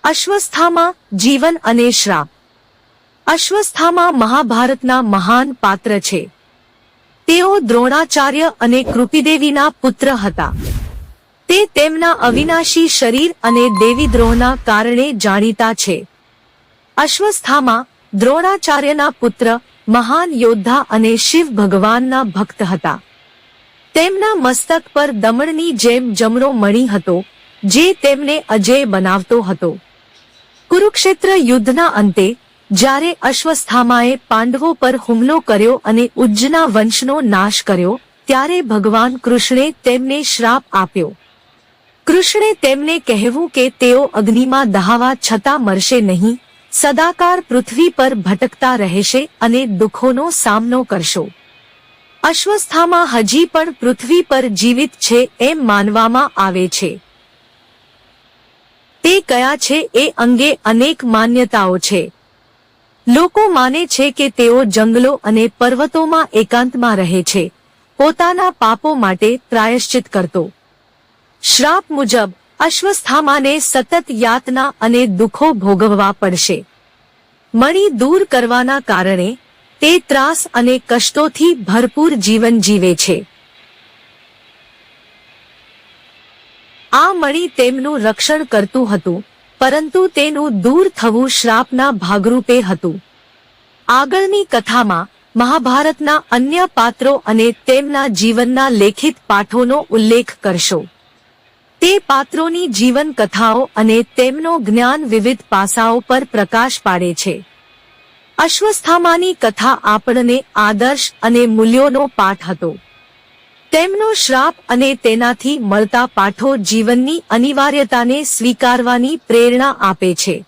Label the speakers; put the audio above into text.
Speaker 1: અશ્વસ્થામા જીવન અને શ્રાપ. અશ્વસ્થામા મહાભારતના મહાન પાત્ર છે. તેઓ દ્રોણાચાર્ય અને કૃપિદેવીના પુત્ર હતા. તે તેમના અવિનાશી શરીર અને દેવીદ્રોહના કારણે જાણીતા છે. અશ્વસ્થામા દ્રોણાચાર્યના પુત્ર, મહાન યોદ્ધા અને શિવ ભગવાનના ભક્ત હતા. તેમના મસ્તક પર દમણની જેમ જમણો મણિ હતો, જે તેમને અજેય બનાવતો હતો. કુરુક્ષેત્ર યુદ્ધના અંતે જ્યારે અશ્વસ્થામાએ પાંડવો પર હુમલો કર્યો અને ઉજ્જના વંશનો નાશ કર્યો, ત્યારે ભગવાન કૃષ્ણે તેમને શ્રાપ આપ્યો. કૃષ્ણે તેમને કહેવું કે તેઓ અગ્નિમાં દહાવા છતાં મરશે નહીં, સદાકાળ પૃથ્વી પર ભટકતા રહેશે અને દુઃખોનો સામનો કરશો. અશ્વસ્થામા હજી પણ પૃથ્વી પર જીવિત છે એમ માનવામાં આવે છે. તે કયા છે એ અંગે અનેક માન્યતાઓ છે. લોકો માને છે કે તેઓ જંગલો અને પર્વતોમાં એકાંતમાં રહે છે, પોતાના પાપો માટે પ્રાયશ્ચિત કરતો. શ્રાપ મુજબ અશ્વસ્થામાને સતત યાતના અને દુઃખો ભોગવવા પડશે. મણિ દૂર કરવાના કારણે તે ત્રાસ અને કષ્ટોથી ભરપૂર જીવન જીવે છે. આ મણિ તેમનું રક્ષણ કરતું હતું, પરંતુ તેનું દૂર થવું શ્રાપના ભાગરૂપે હતું. આગળની કથામાં મહાભારતના અન્ય પાત્રો અને તેમના જીવનના લેખિત પાઠોનો ઉલ્લેખ કરશો. તે પાત્રોની જીવન કથાઓ અને તેમનો જ્ઞાન વિવિધ પાસાઓ પર પ્રકાશ પાડે છે. અશ્વસ્થામાની કથા આપણને આદર્શ અને મૂલ્યોનો પાઠ હતો. તેમનો શ્રાપ અને તેનાથી મળતા પાઠો જીવનની અનિવાર્યતાને સ્વીકારવાની પ્રેરણા આપે છે.